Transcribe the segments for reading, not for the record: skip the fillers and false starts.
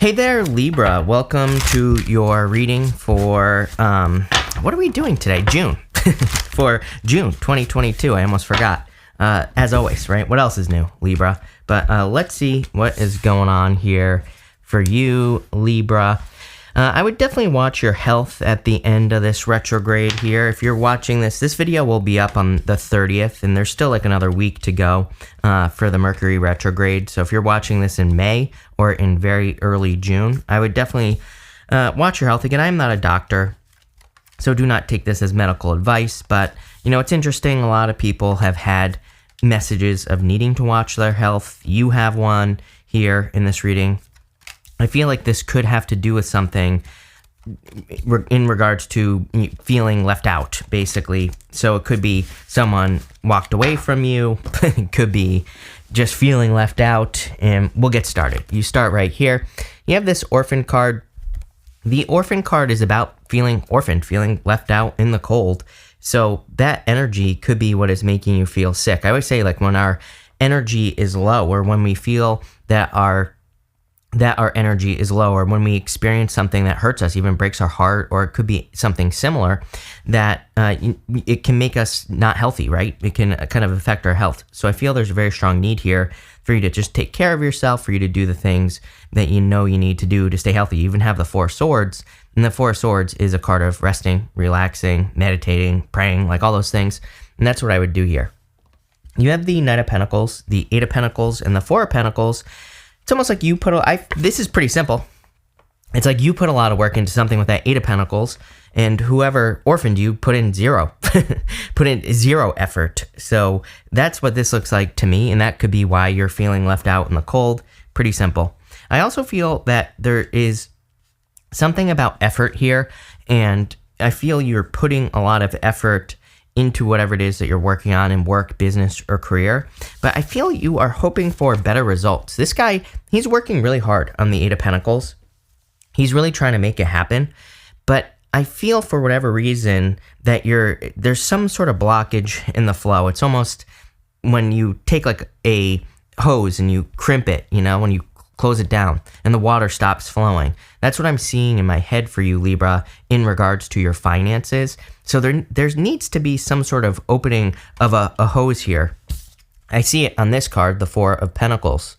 Hey there, Libra. Welcome to your reading for, what are we doing today? June. For June 2022. I almost forgot. As always, right? What else is new, Libra? But let's see what is going on here for you, Libra. I would definitely watch your health at the end of this retrograde here. If you're watching this video will be up on the 30th, and there's still like another week to go for the Mercury retrograde. So if you're watching this in May or in very early June, I would definitely watch your health. Again, I'm not a doctor, so do not take this as medical advice, but you know, it's interesting. A lot of people have had messages of needing to watch their health. You have one here in this reading. I feel like this could have to do with something in regards to feeling left out, basically. So it could be someone walked away from you. It could be just feeling left out. And we'll get started. You start right here. You have this orphan card. The orphan card is about feeling orphaned, feeling left out in the cold. So that energy could be what is making you feel sick. I always say, like, when our energy is low, or when we feel that our energy is low, or when we experience something that hurts us, even breaks our heart, or it could be something similar, that it can make us not healthy, right? It can kind of affect our health. So I feel there's a very strong need here for you to just take care of yourself, for you to do the things that you know you need to do to stay healthy. You even have the Four of Swords, and the Four of Swords is a card of resting, relaxing, meditating, praying, like all those things. And that's what I would do here. You have the Knight of Pentacles, the Eight of Pentacles, and the Four of Pentacles. It's almost like you put this is pretty simple. It's like you put a lot of work into something with that Eight of Pentacles, and whoever orphaned you put in zero effort. So that's what this looks like to me, and that could be why you're feeling left out in the cold. Pretty simple. I also feel that there is something about effort here, and I feel you're putting a lot of effort into whatever it is that you're working on in work, business, or career. But I feel you are hoping for better results. This guy, he's working really hard on the Eight of Pentacles. He's really trying to make it happen. But I feel for whatever reason that there's some sort of blockage in the flow. It's almost when you take like a hose and you crimp it, you know, when you close it down and the water stops flowing. That's what I'm seeing in my head for you, Libra, in regards to your finances. So there needs to be some sort of opening of a hose here. I see it on this card, the Four of Pentacles.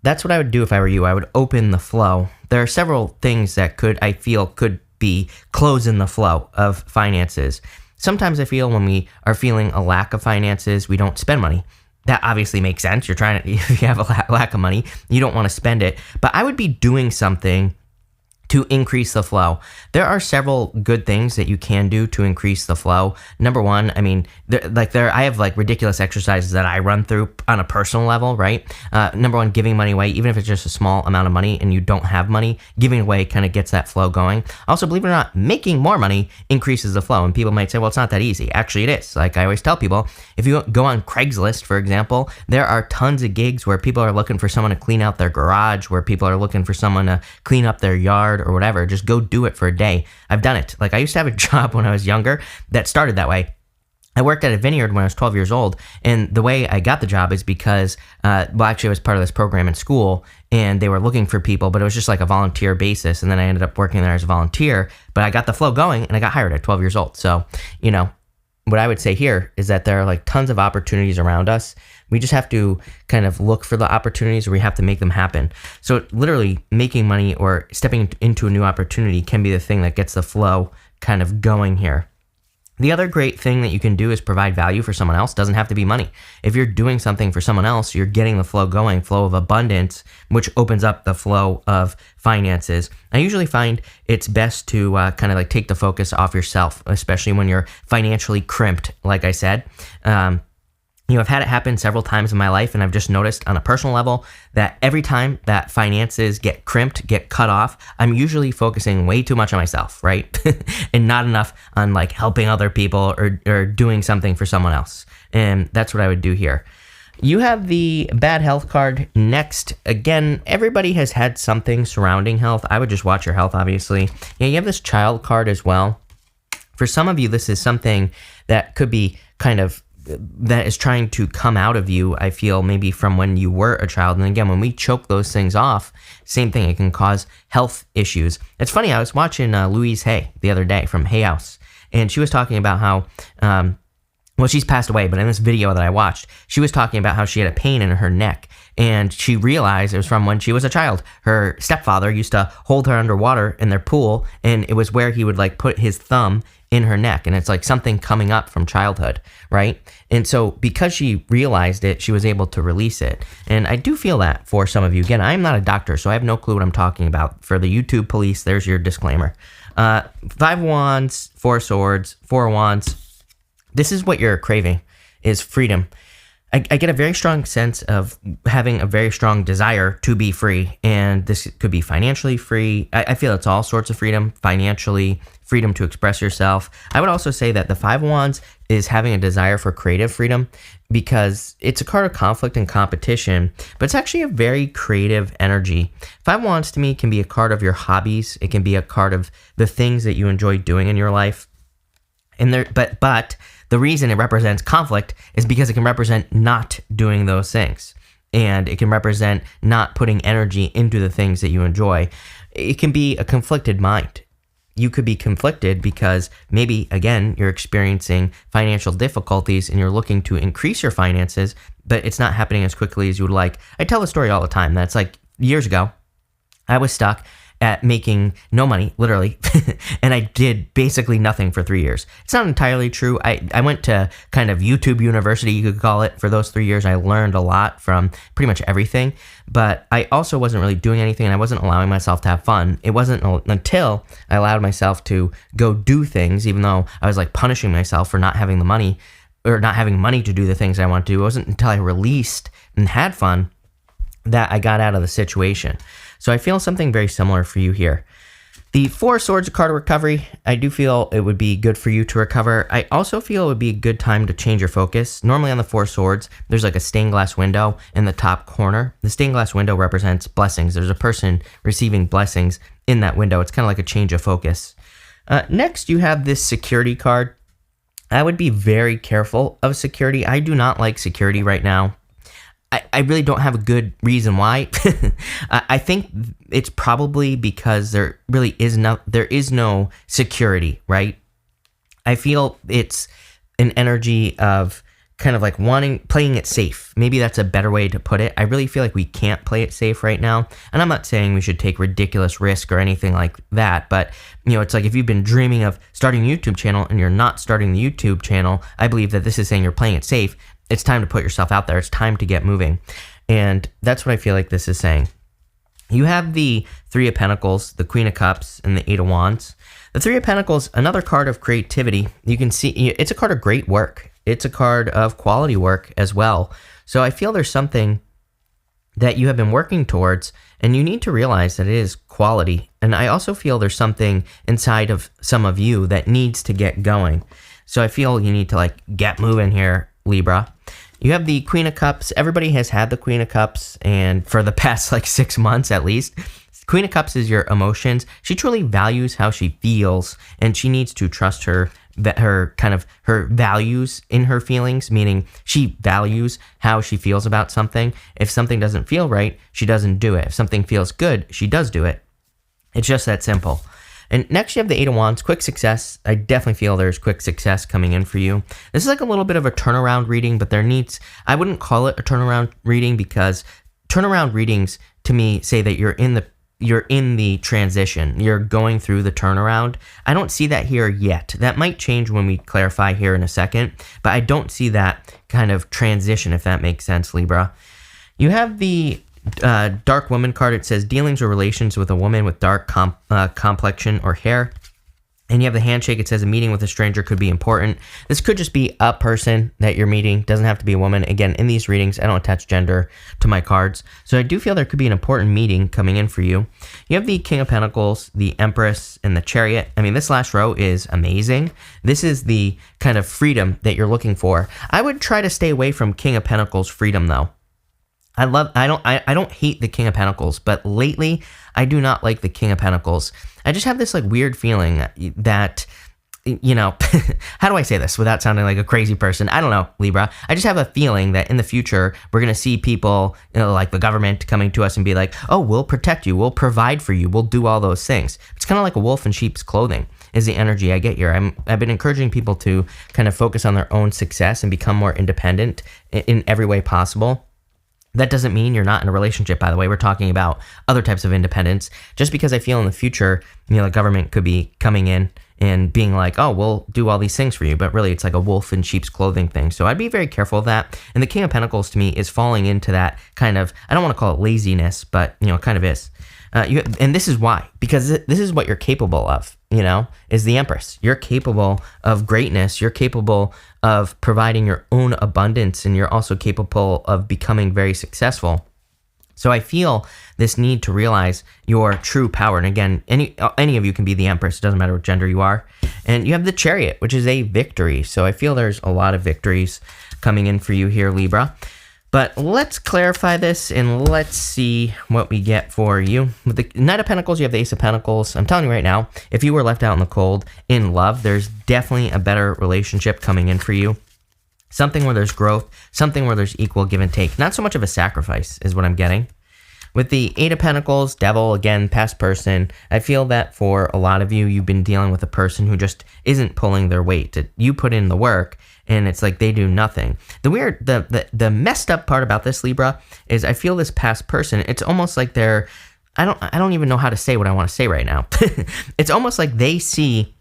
That's what I would do if I were you. I would open the flow. There are several things that I feel could be closing the flow of finances. Sometimes I feel when we are feeling a lack of finances, we don't spend money. That obviously makes sense. If you have a lack of money, you don't want to spend it. But I would be doing something to increase the flow. There are several good things that you can do to increase the flow. Number one, I mean, I have like ridiculous exercises that I run through on a personal level, right? Number one, giving money away, even if it's just a small amount of money and you don't have money, giving away kind of gets that flow going. Also, believe it or not, making more money increases the flow. And people might say, well, it's not that easy. Actually, it is. Like I always tell people, if you go on Craigslist, for example, there are tons of gigs where people are looking for someone to clean out their garage, where people are looking for someone to clean up their yard or whatever. Just go do it for a day. I've done it. Like I used to have a job when I was younger that started that way. I worked at a vineyard when I was 12 years old, and the way I got the job is because, actually I was part of this program in school, and they were looking for people, but it was just like a volunteer basis, and then I ended up working there as a volunteer, but I got the flow going, and I got hired at 12 years old. So, you know, what I would say here is that there are like tons of opportunities around us. We just have to kind of look for the opportunities, or we have to make them happen. So literally making money or stepping into a new opportunity can be the thing that gets the flow kind of going here. The other great thing that you can do is provide value for someone else. Doesn't have to be money. If you're doing something for someone else, you're getting the flow going, flow of abundance, which opens up the flow of finances. I usually find it's best to kind of like take the focus off yourself, especially when you're financially crimped, like I said. You know, I've had it happen several times in my life, and I've just noticed on a personal level that every time that finances get crimped, get cut off, I'm usually focusing way too much on myself, right? And not enough on like helping other people or doing something for someone else. And that's what I would do here. You have the bad health card next. Again, everybody has had something surrounding health. I would just watch your health, obviously. Yeah, you have this child card as well. For some of you, this is something that could be kind of that is trying to come out of you, I feel, maybe from when you were a child. And again, when we choke those things off, same thing, it can cause health issues. It's funny, I was watching Louise Hay the other day from Hay House, and she was talking about how, well, she's passed away, but in this video that I watched, she was talking about how she had a pain in her neck, and she realized it was from when she was a child. Her stepfather used to hold her underwater in their pool, and it was where he would like put his thumb in her neck, and it's like something coming up from childhood, right? And so because she realized it, she was able to release it. And I do feel that for some of you. Again, I'm not a doctor, so I have no clue what I'm talking about. For the YouTube police, there's your disclaimer. 5 of Wands, 4 of Swords, 4 of Wands. This is what you're craving, is freedom. I get a very strong sense of having a very strong desire to be free, and this could be financially free. I feel it's all sorts of freedom, financially, freedom to express yourself. I would also say that the 5 of Wands is having a desire for creative freedom, because it's a card of conflict and competition, but it's actually a very creative energy. 5 of Wands to me can be a card of your hobbies. It can be a card of the things that you enjoy doing in your life. And but the reason it represents conflict is because it can represent not doing those things, and it can represent not putting energy into the things that you enjoy. It can be a conflicted mind. You could be conflicted because maybe, again, you're experiencing financial difficulties and you're looking to increase your finances, but it's not happening as quickly as you would like. I tell the story all the time. That's like years ago, I was stuck at making no money, literally, and I did basically nothing for 3 years. It's not entirely true. I went to kind of YouTube university, you could call it. For those 3 years, I learned a lot from pretty much everything, but I also wasn't really doing anything, and I wasn't allowing myself to have fun. It wasn't until I allowed myself to go do things, even though I was like punishing myself for not having the money, or not having money to do the things I want to do. It wasn't until I released and had fun that I got out of the situation. So I feel something very similar for you here. The 4 of Swords, a card of recovery. I do feel it would be good for you to recover. I also feel it would be a good time to change your focus. Normally on the 4 of Swords, there's like a stained glass window in the top corner. The stained glass window represents blessings. There's a person receiving blessings in that window. It's kind of like a change of focus. Next, you have this security card. I would be very careful of security. I do not like security right now. I really don't have a good reason why. I think it's probably because there is no security, right? I feel it's an energy of kind of like playing it safe. Maybe that's a better way to put it. I really feel like we can't play it safe right now. And I'm not saying we should take ridiculous risk or anything like that, but it's like if you've been dreaming of starting a YouTube channel and you're not starting the YouTube channel, I believe that this is saying you're playing it safe. It's time to put yourself out there. It's time to get moving. And that's what I feel like this is saying. You have the 3 of Pentacles, the Queen of Cups, and the 8 of Wands. The 3 of Pentacles, another card of creativity. You can see it's a card of great work. It's a card of quality work as well. So I feel there's something that you have been working towards, and you need to realize that it is quality. And I also feel there's something inside of some of you that needs to get going. So I feel you need to like get moving here, Libra. You have the Queen of Cups. Everybody has had the Queen of Cups, and for the past like 6 months at least. Queen of Cups is your emotions. She truly values how she feels, and she needs to trust her values in her feelings, meaning she values how she feels about something. If something doesn't feel right, she doesn't do it. If something feels good, she does do it. It's just that simple. And next you have the 8 of Wands, quick success. I definitely feel there's quick success coming in for you. This is like a little bit of a turnaround reading, but I wouldn't call it a turnaround reading, because turnaround readings to me say that you're in the transition. You're going through the turnaround. I don't see that here yet. That might change when we clarify here in a second, but I don't see that kind of transition, if that makes sense, Libra. You have the Dark Woman card. It says dealings or relations with a woman with dark complexion or hair. And you have the handshake. It says a meeting with a stranger could be important. This could just be a person that you're meeting. Doesn't have to be a woman. Again, in these readings, I don't attach gender to my cards. So I do feel there could be an important meeting coming in for you. You have the King of Pentacles, the Empress, and the Chariot. I mean, this last row is amazing. This is the kind of freedom that you're looking for. I would try to stay away from King of Pentacles freedom, though. I don't hate the King of Pentacles, but lately I do not like the King of Pentacles. I just have this like weird feeling that how do I say this without sounding like a crazy person? I don't know, Libra. I just have a feeling that in the future, we're going to see people, like the government coming to us and be like, oh, we'll protect you. We'll provide for you. We'll do all those things. It's kind of like a wolf in sheep's clothing is the energy I get here. I've been encouraging people to kind of focus on their own success and become more independent in every way possible. That doesn't mean you're not in a relationship, by the way. We're talking about other types of independence. Just because I feel in the future, the government could be coming in and being like, oh, we'll do all these things for you. But really, it's like a wolf in sheep's clothing thing. So I'd be very careful of that. And the King of Pentacles, to me, is falling into that kind of, I don't want to call it laziness, but, it kind of is. And this is why. Because this is what you're capable of, is the Empress. You're capable of greatness. You're capable of providing your own abundance, and you're also capable of becoming very successful. So I feel this need to realize your true power. And again, any of you can be the Empress. It doesn't matter what gender you are. And you have the Chariot, which is a victory. So I feel there's a lot of victories coming in for you here, Libra. But let's clarify this and let's see what we get for you. With the Knight of Pentacles, you have the Ace of Pentacles. I'm telling you right now, if you were left out in the cold in love, there's definitely a better relationship coming in for you. Something where there's growth, something where there's equal give and take. Not so much of a sacrifice is what I'm getting. With the Eight of Pentacles, Devil, again, past person, I feel that for a lot of you, you've been dealing with a person who just isn't pulling their weight. You put in the work, and it's like they do nothing. The messed up part about this, Libra, is I feel this past person, it's almost like they're, I don't even know how to say what I want to say right now. It's almost like they see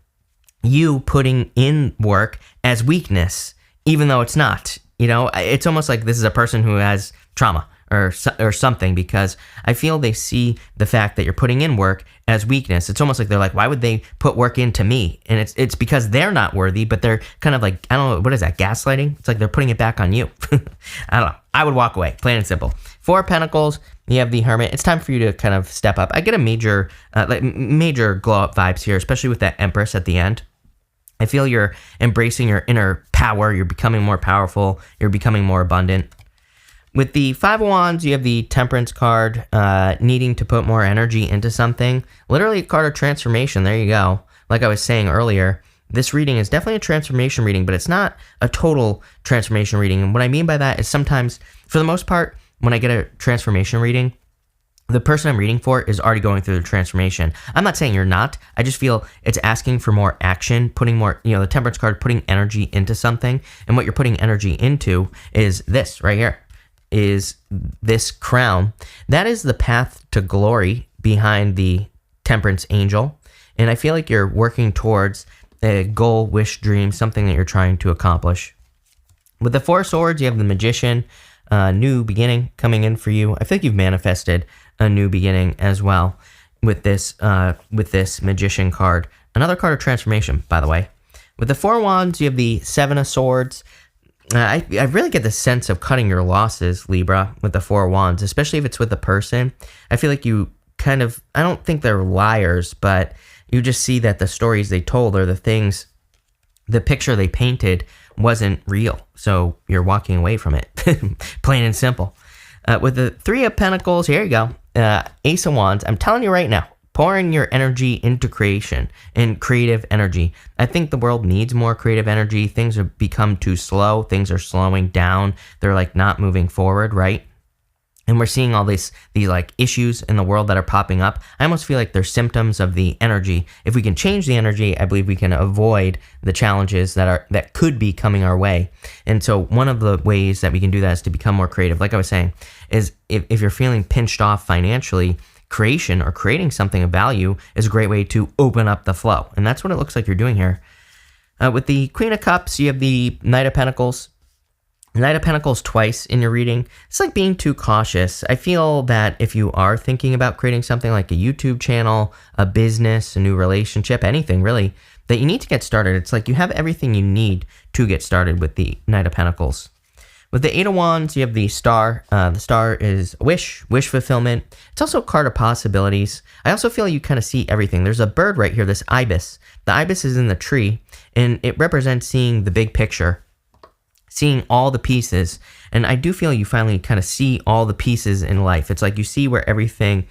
you putting in work as weakness, even though it's not. It's almost like this is a person who has trauma or something, because I feel they see the fact that you're putting in work as weakness. It's almost like they're like, why would they put work into me? And it's because they're not worthy, but they're kind of like, I don't know, what is that, gaslighting? It's like they're putting it back on you. I don't know. I would walk away, plain and simple. Four of Pentacles, you have the Hermit. It's time for you to kind of step up. I get a major glow up vibes here, especially with that Empress at the end. I feel you're embracing your inner power. You're becoming more powerful. You're becoming more abundant. With the Five of Wands, you have the Temperance card, needing to put more energy into something. Literally a card of transformation. There you go. Like I was saying earlier, this reading is definitely a transformation reading, but it's not a total transformation reading. And what I mean by that is sometimes, for the most part, when I get a transformation reading, the person I'm reading for is already going through the transformation. I'm not saying you're not. I just feel it's asking for more action, putting more, the Temperance card, putting energy into something. And what you're putting energy into is this right here. Is this crown. That is the path to glory behind the Temperance angel. And I feel like you're working towards a goal, wish, dream, something that you're trying to accomplish. With the Four of Swords, you have the Magician, new beginning coming in for you. I feel like you've manifested a new beginning as well with this Magician card. Another card of transformation, by the way. With the Four of Wands, you have the Seven of Swords. I really get the sense of cutting your losses, Libra, with the Four of Wands, especially if it's with a person. I feel like you kind of, I don't think they're liars, but you just see that the stories they told or the things, the picture they painted wasn't real. So you're walking away from it, plain and simple. With the Three of Pentacles, here you go, Ace of Wands. I'm telling you right now, pouring your energy into creation and creative energy. I think the world needs more creative energy. Things have become too slow. Things are slowing down. They're like not moving forward, right? And we're seeing all these like issues in the world that are popping up. I almost feel like they're symptoms of the energy. If we can change the energy, I believe we can avoid the challenges that could be coming our way. And so one of the ways that we can do that is to become more creative. Like I was saying, is if you're feeling pinched off financially, creation or creating something of value is a great way to open up the flow. And that's what it looks like you're doing here. With the Queen of Cups, you have the Knight of Pentacles. Knight of Pentacles twice in your reading. It's like being too cautious. I feel that if you are thinking about creating something like a YouTube channel, a business, a new relationship, anything really, that you need to get started. It's like you have everything you need to get started with the Knight of Pentacles. With the Eight of Wands, you have the Star. The Star is wish fulfillment. It's also a card of possibilities. I also feel you kind of see everything. There's a bird right here, this ibis. The ibis is in the tree, and it represents seeing the big picture, seeing all the pieces. And I do feel you finally kind of see all the pieces in life. It's like you see where everything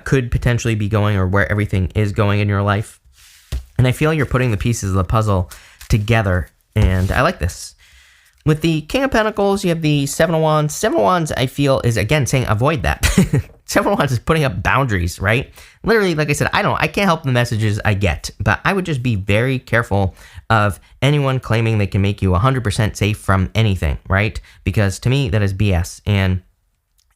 could potentially be going or where everything is going in your life. And I feel you're putting the pieces of the puzzle together, and I like this. With the King of Pentacles, you have the Seven of Wands. Seven of Wands, I feel, is again saying avoid that. Seven of Wands is putting up boundaries, right? Literally, like I said, I can't help the messages I get, but I would just be very careful of anyone claiming they can make you 100% safe from anything, right? Because to me, that is BS. And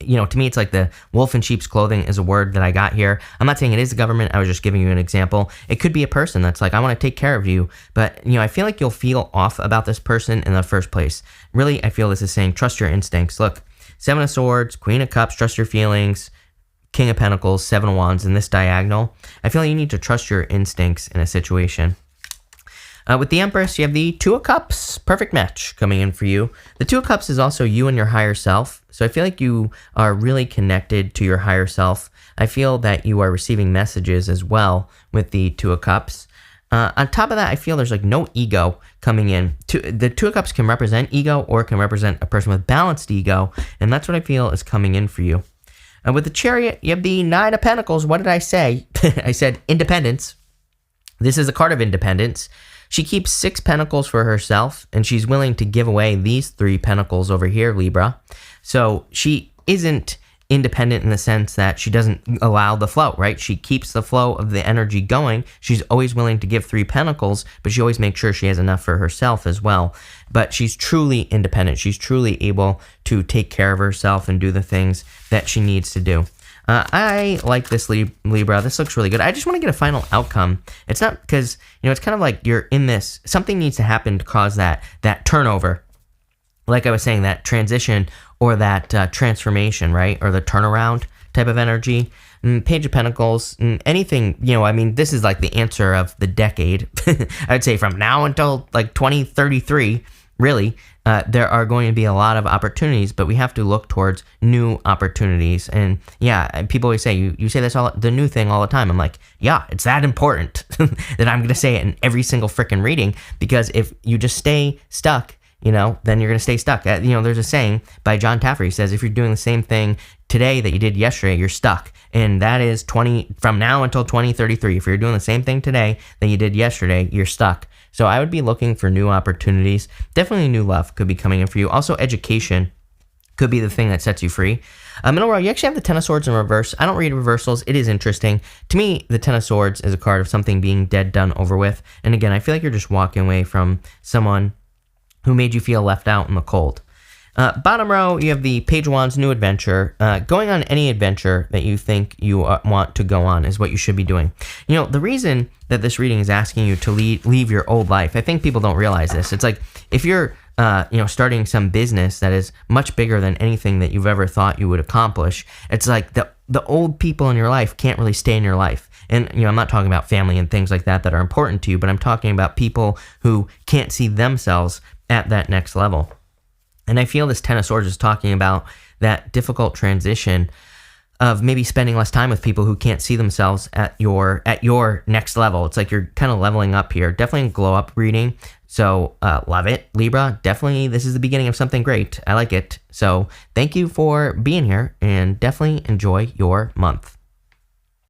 to me, it's like the wolf in sheep's clothing is a word that I got here. I'm not saying it is the government. I was just giving you an example. It could be a person that's like, I want to take care of you. But, I feel like you'll feel off about this person in the first place. Really, I feel this is saying, trust your instincts. Look, Seven of Swords, Queen of Cups, trust your feelings, King of Pentacles, Seven of Wands in this diagonal. I feel like you need to trust your instincts in a situation. With the Empress, you have the Two of Cups, perfect match coming in for you. The Two of Cups is also you and your higher self. So I feel like you are really connected to your higher self. I feel that you are receiving messages as well with the Two of Cups. On top of that, I feel there's like no ego coming in. The Two of Cups can represent ego or can represent a person with balanced ego. And that's what I feel is coming in for you. With the Chariot, you have the Nine of Pentacles. What did I say? I said independence. This is a card of independence. She keeps 6 pentacles for herself, and she's willing to give away these 3 pentacles over here, Libra. So she isn't independent in the sense that she doesn't allow the flow, right? She keeps the flow of the energy going. She's always willing to give 3 pentacles, but she always makes sure she has enough for herself as well. But she's truly independent. She's truly able to take care of herself and do the things that she needs to do. I like this Libra. This looks really good. I just want to get a final outcome. It's not because, it's kind of like you're in this. Something needs to happen to cause that turnover. Like I was saying, that transition or that transformation, right? Or the turnaround type of energy. Page of Pentacles, anything, this is like the answer of the decade. I'd say from now until like 2033, really, there are going to be a lot of opportunities, but we have to look towards new opportunities. And yeah, people always say, you say this the new thing all the time. I'm like, yeah, it's that important that I'm going to say it in every single freaking reading, because if you just stay stuck, then you're going to stay stuck. There's a saying by John Taffer. He says, if you're doing the same thing today that you did yesterday, you're stuck. And that is from now until 2033. If you're doing the same thing today that you did yesterday, you're stuck. So I would be looking for new opportunities. Definitely new love could be coming in for you. Also, education could be the thing that sets you free. Middle row, you actually have the Ten of Swords in reverse. I don't read reversals. It is interesting. To me, the Ten of Swords is a card of something being dead, done, over with. And again, I feel like you're just walking away from someone who made you feel left out in the cold. Bottom row, you have the Page of Wands, new adventure. Going on any adventure that you think you want to go on is what you should be doing. The reason that this reading is asking you to leave your old life, I think people don't realize this. It's like if you're starting some business that is much bigger than anything that you've ever thought you would accomplish, it's like the old people in your life can't really stay in your life. And, I'm not talking about family and things like that are important to you, but I'm talking about people who can't see themselves at that next level. And I feel this Ten of Swords is talking about that difficult transition of maybe spending less time with people who can't see themselves at your next level. It's like you're kind of leveling up here. Definitely a glow up reading. So love it, Libra. Definitely this is the beginning of something great. I like it. So thank you for being here, and definitely enjoy your month.